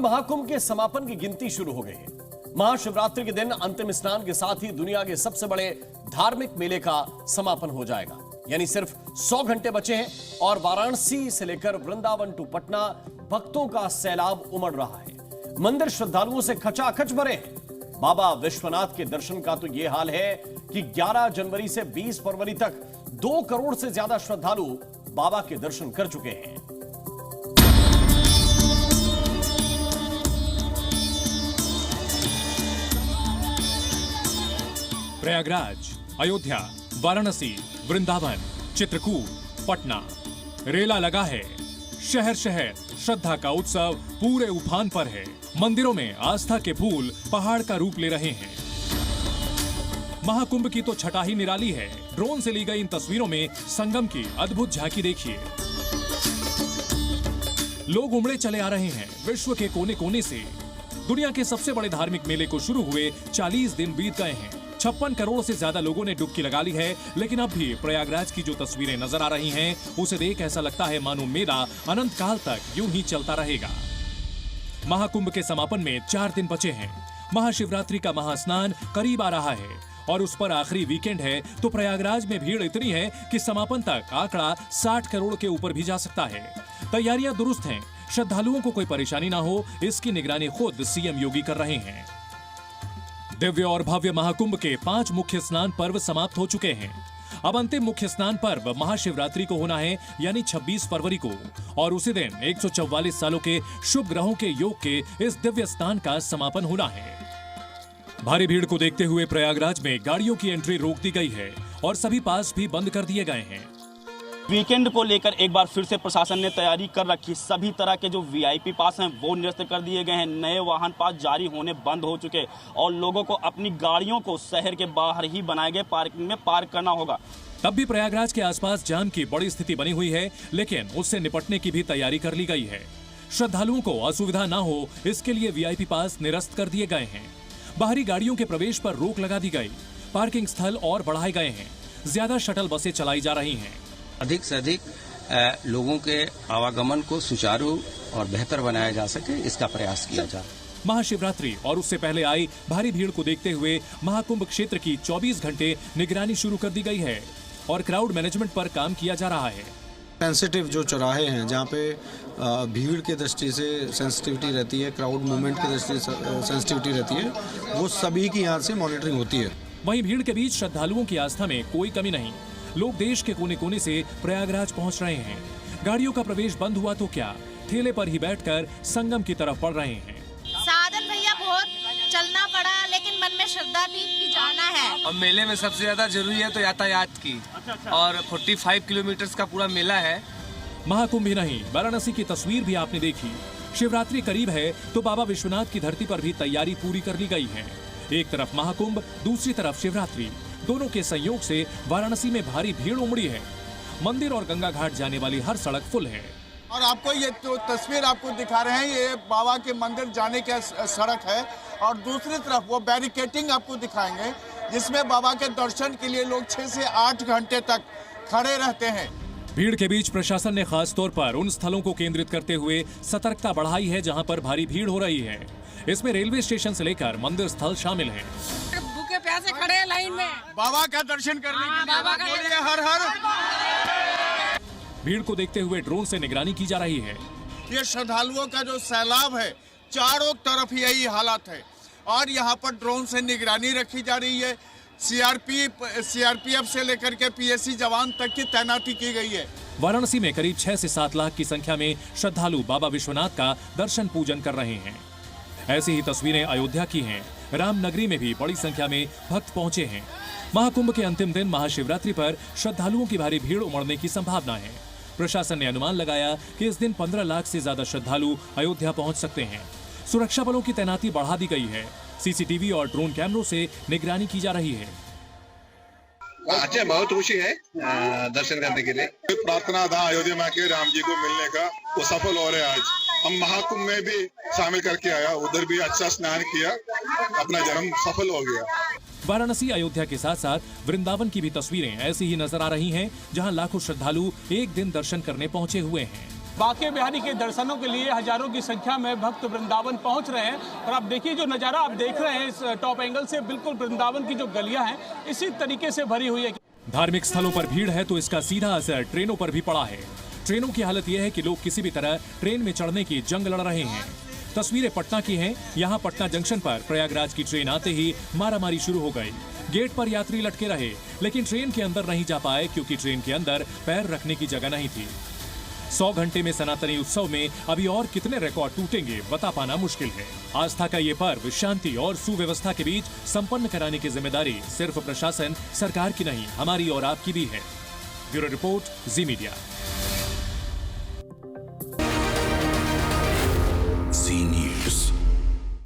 महाकुंभ के समापन की गिनती शुरू हो गई है। महाशिवरात्रि के दिन अंतिम स्नान के साथ ही दुनिया के सबसे बड़े धार्मिक मेले का समापन हो जाएगा। यानी सिर्फ 100 घंटे बचे हैं और वाराणसी से लेकर वृंदावन टू पटना भक्तों का सैलाब उमड़ रहा है। मंदिर श्रद्धालुओं से खचाखच भरे हैं। बाबा विश्वनाथ के दर्शन का तो यह हाल है कि 11 जनवरी से 20 फरवरी तक 2 करोड़ से ज्यादा श्रद्धालु बाबा के दर्शन कर चुके हैं। प्रयागराज, अयोध्या, वाराणसी, वृंदावन, चित्रकूट, पटना, रेला लगा है। शहर शहर श्रद्धा का उत्सव पूरे उफान पर है। मंदिरों में आस्था के फूल पहाड़ का रूप ले रहे हैं। महाकुंभ की तो छटा ही निराली है। ड्रोन से ली गई इन तस्वीरों में संगम की अद्भुत झांकी देखिए। लोग उमड़े चले आ रहे हैं विश्व के कोने कोने से। दुनिया के सबसे बड़े धार्मिक मेले को शुरू हुए 40 दिन बीत गए हैं। 56 करोड़ से ज्यादा लोगों ने डुबकी लगा ली है, लेकिन अब भी प्रयागराज की जो तस्वीरें नजर आ रही हैं, उसे देख ऐसा लगता है मानो मेला अनंत काल तक यूं ही चलता रहेगा। महाकुंभ के समापन में 4 दिन बचे हैं। महाशिवरात्रि का महास्नान करीब आ रहा है और उस पर आखिरी वीकेंड है, तो प्रयागराज में भीड़ इतनी है कि समापन तक आंकड़ा 60 करोड़ के ऊपर भी जा सकता है। तैयारियां दुरुस्त हैं, श्रद्धालुओं को कोई परेशानी ना हो, इसकी निगरानी खुद सीएम योगी कर रहे हैं। दिव्य और भव्य महाकुंभ के 5 मुख्य स्नान पर्व समाप्त हो चुके हैं। अब अंतिम मुख्य स्नान पर्व महाशिवरात्रि को होना है, यानी 26 फरवरी को, और उसी दिन 144 सालों के शुभ ग्रहों के योग के इस दिव्य स्नान का समापन होना है। भारी भीड़ को देखते हुए प्रयागराज में गाड़ियों की एंट्री रोक दी गई है और सभी पास भी बंद कर दिए गए हैं। वीकेंड को लेकर एक बार फिर से प्रशासन ने तैयारी कर रखी। सभी तरह के जो वीआईपी पास हैं वो निरस्त कर दिए गए हैं। नए वाहन पास जारी होने बंद हो चुके और लोगों को अपनी गाड़ियों को शहर के बाहर ही बनाए गए पार्किंग में पार्क करना होगा। तब भी प्रयागराज के आसपास जाम की बड़ी स्थिति बनी हुई है, लेकिन उससे निपटने की भी तैयारी कर ली गई है। श्रद्धालुओं को असुविधा न हो, इसके लिए वीआईपी पास निरस्त कर दिए गए हैं। बाहरी गाड़ियों के प्रवेश पर रोक लगा दी गई। पार्किंग स्थल और बढ़ाए गए हैं। ज्यादा शटल बसें चलाई जा रही हैं। अधिक से अधिक लोगों के आवागमन को सुचारू और बेहतर बनाया जा सके, इसका प्रयास किया जाए। महाशिवरात्रि और उससे पहले आई भारी भीड़ को देखते हुए महाकुंभ क्षेत्र की 24 घंटे निगरानी शुरू कर दी गई है और क्राउड मैनेजमेंट पर काम किया जा रहा है। सेंसिटिव जो चौराहे हैं, जहाँ पे भीड़ की दृष्टि से सेंसिटिविटी रहती है, क्राउड मूवमेंट की दृष्टि से सेंसिटिविटी रहती है, वो सभी की यहाँ से मॉनिटरिंग होती है। वहीं भीड़ के बीच श्रद्धालुओं की आस्था में कोई कमी नहीं। लोग देश के कोने कोने से प्रयागराज पहुंच रहे हैं। गाड़ियों का प्रवेश बंद हुआ तो क्या, ठेले पर ही बैठकर संगम की तरफ बढ़ रहे हैं। साधन भैया बहुत चलना पड़ा, लेकिन मन में श्रद्धा थी कि जाना है। और मेले में सबसे ज्यादा जरूरी है तो यातायात की, और 45 किलोमीटर का पूरा मेला है। महाकुंभ ही नहीं, वाराणसी की तस्वीर भी आपने देखी। शिवरात्रि करीब है तो बाबा विश्वनाथ की धरती पर भी तैयारी पूरी कर ली गई है। एक तरफ महाकुंभ, दूसरी तरफ शिवरात्रि, दोनों के संयोग से वाराणसी में भारी भीड़ उमड़ी है। मंदिर और गंगा घाट जाने वाली हर सड़क फुल है। और आपको ये तो तस्वीर आपको दिखा रहे हैं, ये बाबा के मंदिर जाने की सड़क है, और दूसरी तरफ वो बैरिकेटिंग आपको दिखाएंगे, जिसमें बाबा के दर्शन के लिए लोग 6 से 8 घंटे तक खड़े रहते हैं। भीड़ के बीच प्रशासन ने खास तौर पर उन स्थलों को केंद्रित करते हुए सतर्कता बढ़ाई है जहां पर भारी भीड़ हो रही है। इसमें रेलवे स्टेशन से लेकर मंदिर स्थल शामिल हैं। भूखे प्यासे खड़े हैं लाइन में बाबा का दर्शन करने के लिए बोलिए हर हर। भीड़ को देखते हुए ड्रोन से निगरानी की जा रही है। ये श्रद्धालुओं का जो सैलाब है, चारों तरफ यही हालत है और यहाँ पर ड्रोन से निगरानी रखी जा रही है। सीआरपीएफ से लेकर के पीएससी जवान तक की तैनाती की गई है। वाराणसी में करीब 6 से 7 लाख की संख्या में श्रद्धालु बाबा विश्वनाथ का दर्शन पूजन कर रहे हैं। ऐसी ही तस्वीरें अयोध्या की हैं। रामनगरी में भी बड़ी संख्या में भक्त पहुंचे हैं। महाकुंभ के अंतिम दिन महाशिवरात्रि पर श्रद्धालुओं की भारी भीड़ उमड़ने की संभावना है। प्रशासन ने अनुमान लगाया कि इस दिन 15 लाख से ज्यादा श्रद्धालु अयोध्या पहुंच सकते हैं। सुरक्षा बलों की तैनाती बढ़ा दी गई है। सीसीटीवी और ड्रोन कैमरों से निगरानी की जा रही है। अच्छा, बहुत खुशी है दर्शन करने के लिए। प्रार्थना था अयोध्या में के राम जी को मिलने का, वो सफल हो रहे हैं। आज हम महाकुंभ में भी शामिल करके आया, उधर भी अच्छा स्नान किया, अपना जन्म सफल हो गया। वाराणसी, अयोध्या के साथ साथ वृंदावन की भी तस्वीरें ऐसी ही नजर आ रही हैं, जहां लाखों श्रद्धालु एक दिन दर्शन करने पहुंचे हुए हैं। बांके बिहारी के दर्शनों के लिए हजारों की संख्या में भक्त वृंदावन पहुंच रहे हैं। और आप देखिए जो नज़ारा आप देख रहे हैं इस टॉप एंगल से, बिल्कुल वृंदावन की जो गलियां हैं इसी तरीके से भरी हुई है। धार्मिक स्थलों पर भीड़ है तो इसका सीधा असर ट्रेनों पर भी पड़ा है। ट्रेनों की हालत यह है कि लोग किसी भी तरह ट्रेन में चढ़ने की जंग लड़ रहे हैं। तस्वीरें पटना की हैं। यहाँ पटना जंक्शन पर प्रयागराज की ट्रेन आते ही मारामारी शुरू हो गई। गेट पर यात्री लटके रहे, लेकिन ट्रेन के अंदर नहीं जा पाए क्योंकि ट्रेन के अंदर पैर रखने की जगह नहीं थी। 100 घंटे में सनातनी उत्सव में अभी और कितने रिकॉर्ड टूटेंगे बता पाना मुश्किल है। आस्था का ये पर्व शांति और सुव्यवस्था के बीच संपन्न कराने की जिम्मेदारी सिर्फ प्रशासन सरकार की नहीं, हमारी और आपकी भी है। ब्यूरो रिपोर्ट, जी मीडिया।